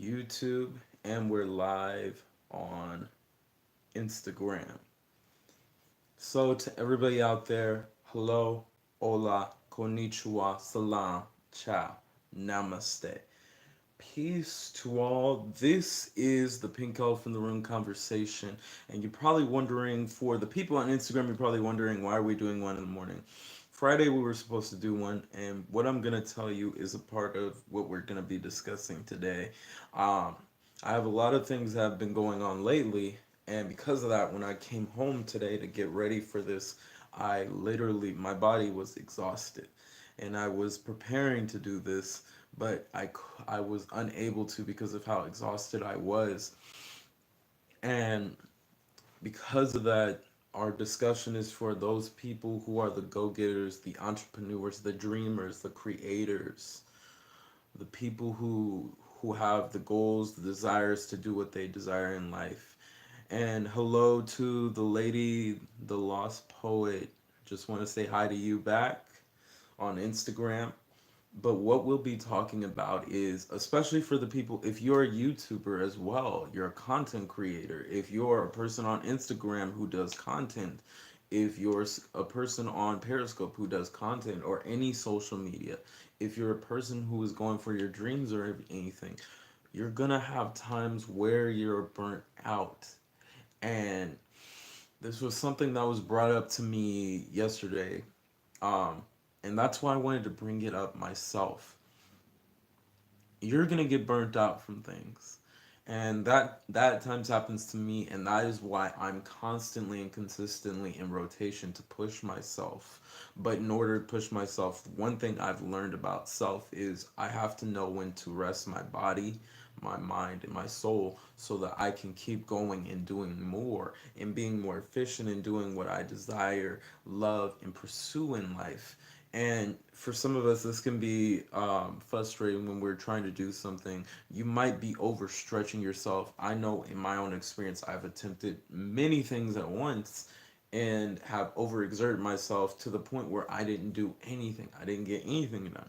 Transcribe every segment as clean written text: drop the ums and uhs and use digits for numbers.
YouTube, and we're live on Instagram. So, to everybody out there, hello, hola, konnichiwa, salam, ciao, namaste. Peace to all. This is the Pink Elephant in the Room conversation. And you're probably wondering, for the people on Instagram, you're probably wondering, why are we doing one in the morning? Friday, we were supposed to do one. And what I'm going to tell you is a part of what we're going to be discussing today. Um, I have a lot of things that have been going on lately. And because of that, when I came home today to get ready for this, I literally, my body was exhausted. And I was preparing to do this, but I was unable to because of how exhausted I was. And because of that, our discussion is for those people who are the go-getters, the entrepreneurs, the dreamers, the creators, the people who have the goals, the desires to do what they desire in life. And hello to the lady, the lost poet. Just want to say hi to you back on Instagram. But what we'll be talking about is, especially for the people, if you're a YouTuber as well, you're a content creator, if you're a person on Instagram who does content, if you're a person on Periscope who does content or any social media, if you're a person who is going for your dreams or anything, you're gonna have times where you're burnt out. And this was something that was brought up to me yesterday. Um, and that's why I wanted to bring it up myself. You're gonna get burnt out from things, and that at times happens to me, and that is why I'm constantly and consistently in rotation to push myself. But in order to push myself, one thing I've learned about self is I have to know when to rest my body, my mind, and my soul, so that I can keep going and doing more and being more efficient in doing what I desire, love, and pursue in life. And for some of us, this can be frustrating when we're trying to do something. You might be overstretching yourself. I know in my own experience, I've attempted many things at once and have overexerted myself to the point where I didn't do anything. I didn't get anything done.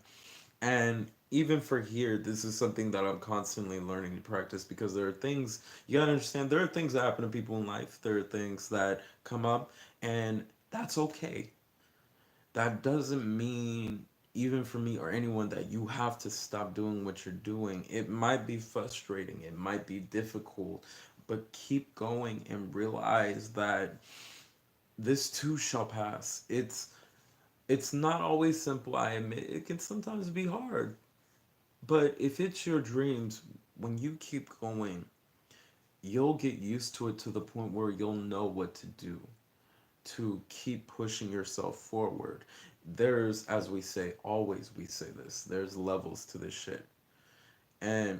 And even for here, this is something that I'm constantly learning to practice, because there are things you gotta understand. There are things that happen to people in life. There are things that come up, and that's okay. That doesn't mean, even for me or anyone, that you have to stop doing what you're doing. It might be frustrating, it might be difficult, but keep going and realize that this too shall pass. It's not always simple, I admit. It can sometimes be hard. But if it's your dreams, when you keep going, you'll get used to it to the point where you'll know what to do to keep pushing yourself forward. There's, as we say, always we say this, there's levels to this shit. And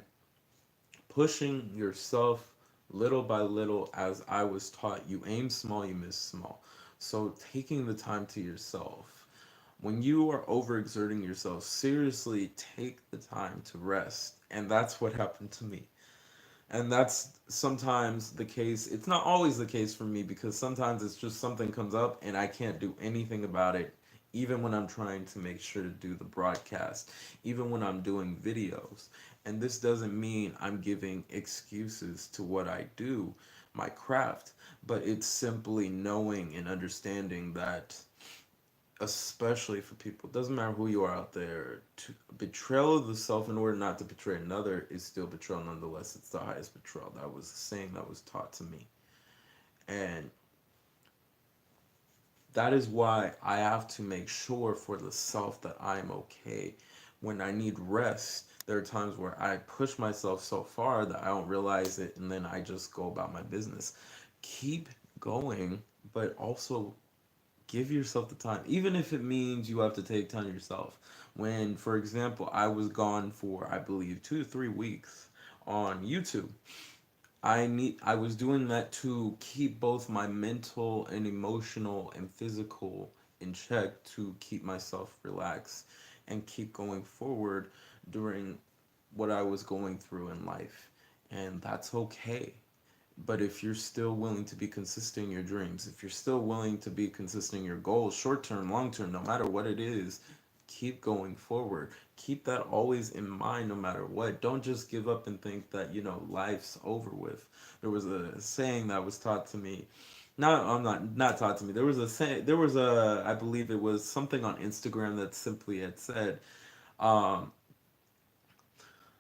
pushing yourself little by little, as I was taught, you aim small, you miss small. So taking the time to yourself. When you are overexerting yourself, seriously take the time to rest. And that's what happened to me. And that's sometimes the case. It's not always the case for me, because sometimes it's just something comes up and I can't do anything about it, even when I'm trying to make sure to do the broadcast, even when I'm doing videos. And this doesn't mean I'm giving excuses to what I do, my craft, but it's simply knowing and understanding that, especially for people, it doesn't matter who you are out there, to betrayal of the self in order not to betray another is still betrayal nonetheless. It's the highest betrayal. That was a saying that was taught to me. And that is why I have to make sure for the self that I'm okay. When I need rest, there are times where I push myself so far that I don't realize it, and then I just go about my business. Keep going, but also give yourself the time, even if it means you have to take time yourself. When, for example, I was gone for, I believe, 2 to 3 weeks on YouTube, I was doing that to keep both my mental and emotional and physical in check, to keep myself relaxed and keep going forward during what I was going through in life. And that's okay. But if you're still willing to be consistent in your dreams, if you're still willing to be consistent in your goals, short term, long term, no matter what it is, keep going forward. Keep that always in mind no matter what. Don't just give up and think that, life's over with. There was a saying that was taught to me. Not I'm not taught to me. There was a say there was a I believe it was something on Instagram that simply had said, um,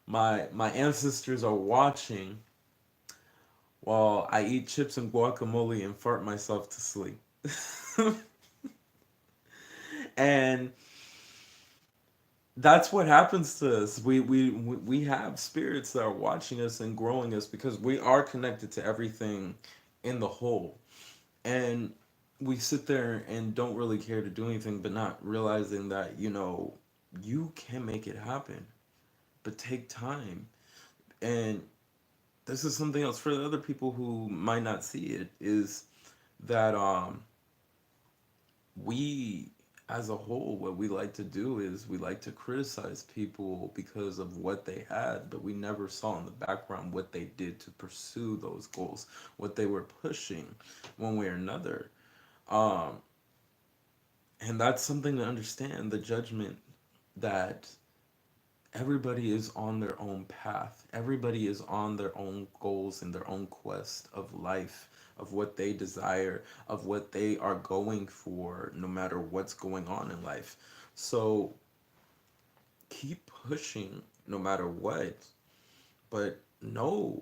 my ancestors are watching while I eat chips and guacamole and fart myself to sleep. And that's what happens to us. We have spirits that are watching us and growing us because we are connected to everything in the whole. And we sit there and don't really care to do anything, but not realizing that, you can make it happen, but take time. And this is something else for the other people who might not see it, is that we as a whole, what we like to do is we like to criticize people because of what they had, but we never saw in the background what they did to pursue those goals, what they were pushing one way or another. um and that's something to understand, the judgment that everybody is on their own path. Everybody is on their own goals and their own quest of life, of what they desire, of what they are going for, no matter what's going on in life. So keep pushing no matter what, but know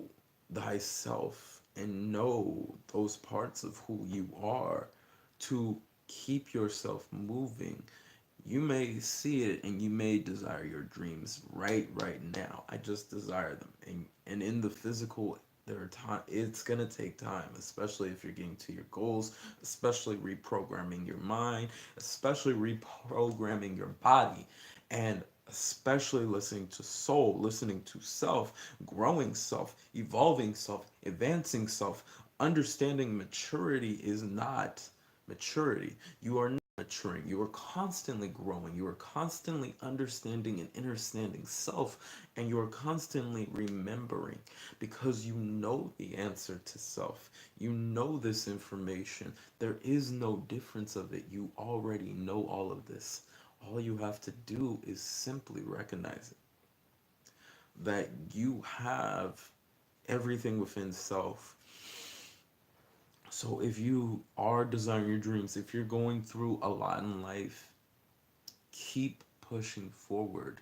thyself and know those parts of who you are to keep yourself moving. You may see it and you may desire your dreams right now. I just desire them. And in the physical, there are time it's gonna take time, especially if you're getting to your goals, especially reprogramming your mind, especially reprogramming your body, and especially listening to soul, listening to self, growing self, evolving self, advancing self, understanding maturity is not maturity. You are maturing. You are constantly growing. You are constantly understanding and understanding self, and you are constantly remembering because you know the answer to self. You know this information. There is no difference of it. You already know all of this. All you have to do is simply recognize it, that you have everything within self. So if you are desiring your dreams, if you're going through a lot in life, keep pushing forward.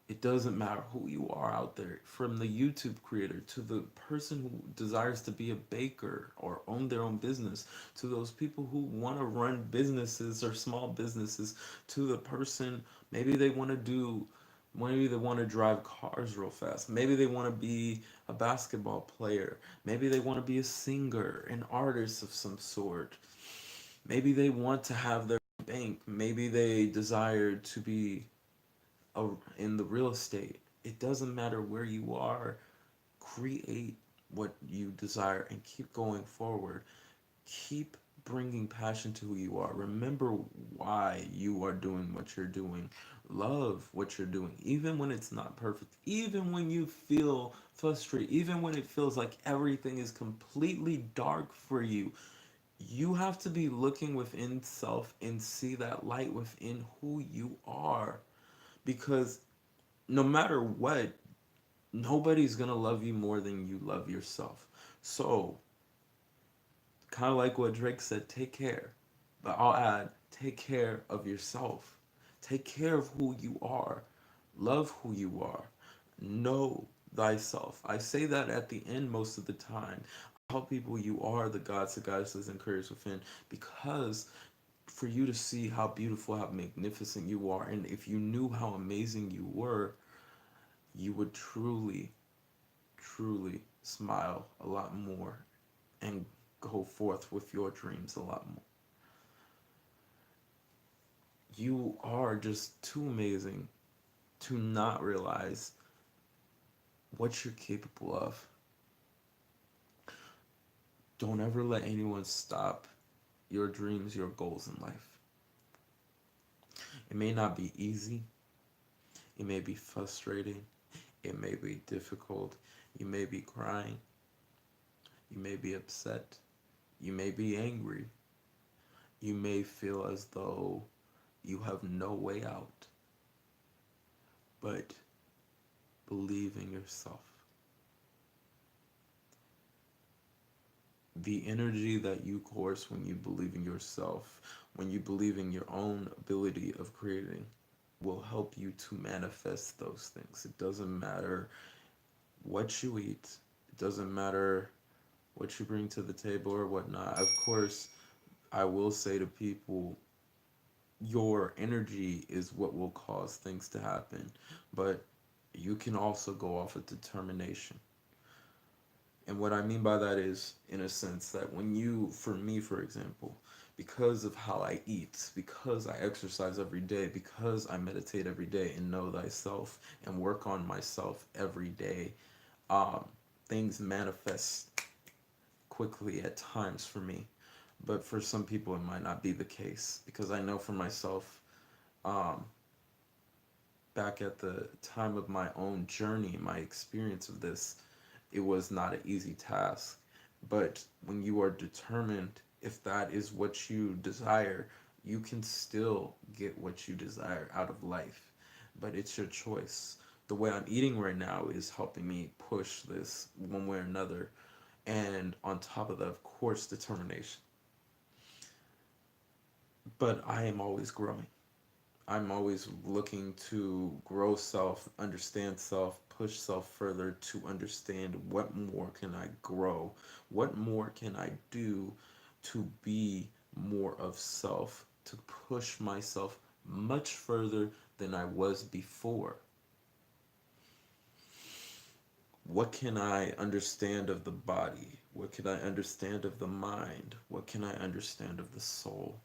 It doesn't matter who you are out there, from the YouTube creator to the person who desires to be a baker or own their own business, to those people who want to run businesses or small businesses, to the person, maybe they want to drive cars real fast. Maybe they want to be a basketball player. Maybe they want to be a singer, an artist of some sort. Maybe they want to have their bank. Maybe they desire to be in the real estate. It doesn't matter where you are. Create what you desire and keep going forward. Keep bringing passion to who you are. Remember why you are doing what you're doing. Love what you're doing, even when it's not perfect, even when you feel frustrated, even when it feels like everything is completely dark for you. You have to be looking within self and see that light within who you are, because no matter what, nobody's gonna love you more than you love yourself. So, kind of like what Drake said, take care. But I'll add, take care of yourself. Take care of who you are. Love who you are. Know thyself. I say that at the end most of the time. I tell people you are the gods, the goddesses, and creators within, because for you to see how beautiful, how magnificent you are, and if you knew how amazing you were, you would truly smile a lot more and go forth with your dreams a lot more. You are just too amazing to not realize what you're capable of. Don't ever let anyone stop your dreams, your goals in life. It may not be easy, it may be frustrating, it may be difficult, you may be crying, you may be upset, you may be angry, you may feel as though you have no way out. but believe in yourself. The energy that you course when you believe in yourself, when you believe in your own ability of creating, will help you to manifest those things. It doesn't matter what you eat, it doesn't matter what you bring to the table or whatnot. Of course, I will say to people, your energy is what will cause things to happen, but you can also go off of determination. And what I mean by that is, in a sense, that when you, for me, for example, because of how I eat, because I exercise every day, because I meditate every day and know thyself and work on myself every day, um, things manifest quickly at times for me. But for some people, it might not be the case, because I know for myself, um, back at the time of my own journey, my experience of this, it was not an easy task. But when you are determined, if that is what you desire, you can still get what you desire out of life. But it's your choice. The way I'm eating right now is helping me push this one way or another. And on top of that, of course, determination. But I am always growing. I'm always looking to grow self, understand self, push self further to understand what more can I grow, what more can I do to be more of self, to push myself much further than I was before. What can I understand of the body? What can I understand of the mind? What can I understand of the soul?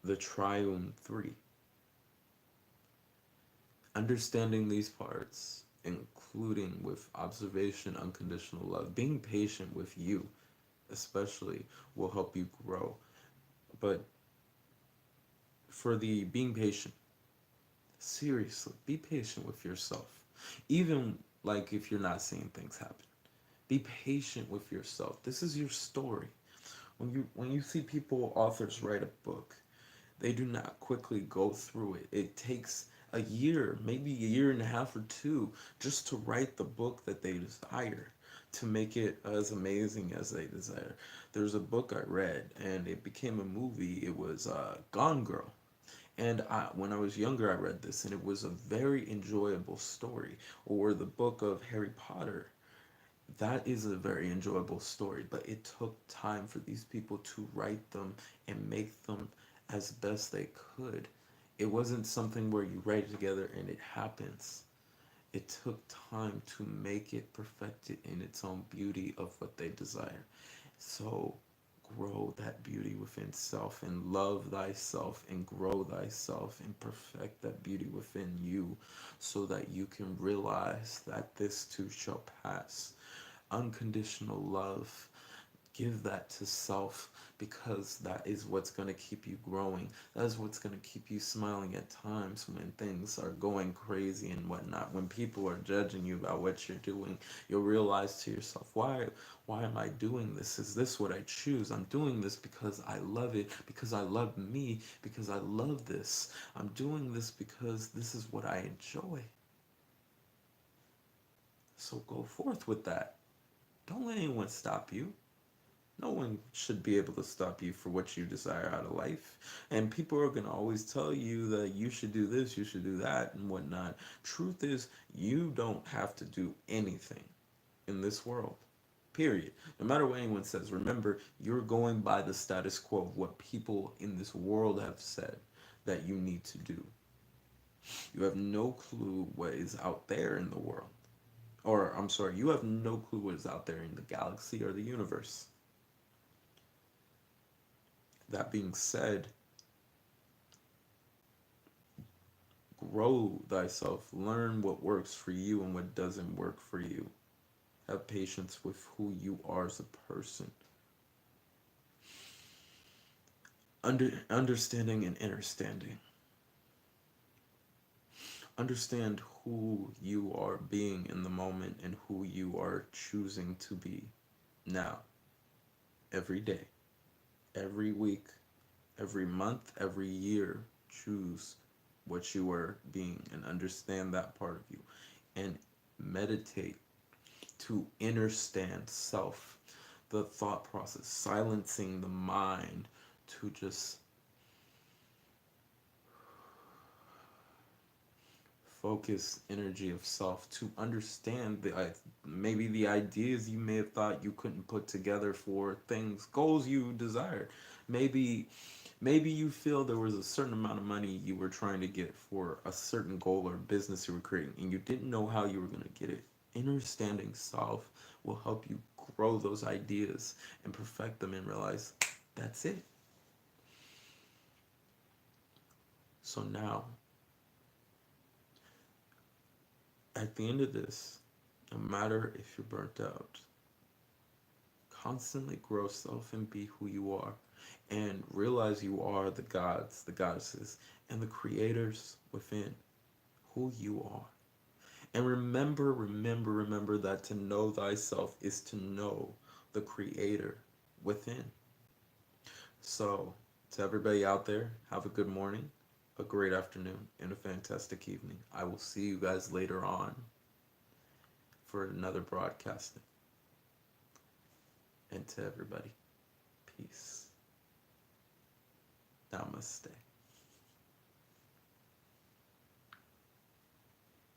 The triune three. Understanding these parts, including with observation, unconditional love, being patient with you, especially, will help you grow. But for the being patient, seriously, be patient with yourself. Even like if you're not seeing things happen, be patient with yourself. This is your story. When you see people, authors write a book, they do not quickly go through it. It takes a year, maybe a year and a half or two, just to write the book that they desire, to make it as amazing as they desire. There's a book I read, and it became a movie. It was Gone Girl. And when I was younger, I read this, and it was a very enjoyable story. Or the book of Harry Potter, that is a very enjoyable story, but it took time for these people to write them and make them as best they could. It wasn't something where you write it together and it happens. It took time to make it perfected in its own beauty of what they desire. So grow that beauty within self and love thyself and grow thyself and perfect that beauty within you, so that you can realize that this too shall pass. Unconditional love, give that to self, because that is what's going to keep you growing. That is what's going to keep you smiling at times when things are going crazy and whatnot. When people are judging you about what you're doing, you'll realize to yourself, why am I doing this? Is this what I choose? I'm doing this because I love it, because I love me, because I love this. I'm doing this because this is what I enjoy. So go forth with that. Don't let anyone stop you. No one should be able to stop you for what you desire out of life. And people are going to always tell you that you should do this, you should do that, and whatnot. Truth is, you don't have to do anything in this world. Period. No matter what anyone says, remember, you're going by the status quo of what people in this world have said that you need to do. You have no clue what is out there in the world. Or, I'm sorry, you have no clue what is out there in the galaxy or the universe. That being said, grow thyself. Learn what works for you and what doesn't work for you. Have patience with who you are as a person. Understanding and understanding. Understand who you are being in the moment and who you are choosing to be now, every day, every week, every month, every year. Choose what you were being and understand that part of you. And meditate to understand self, the thought process, silencing the mind to just focus energy of self to understand maybe the ideas you may have thought you couldn't put together for things, goals you desired. Maybe you feel there was a certain amount of money you were trying to get for a certain goal or business you were creating and you didn't know how you were going to get it. Understanding self will help you grow those ideas and perfect them and realize that's it. So now, at the end of this, no matter if you're burnt out, constantly grow self and be who you are. And realize you are the gods, the goddesses, and the creators within who you are. And remember that to know thyself is to know the creator within. So, to everybody out there, have a good morning, a great afternoon, and a fantastic evening. I will see you guys later on for another broadcasting. And to everybody, peace. Namaste.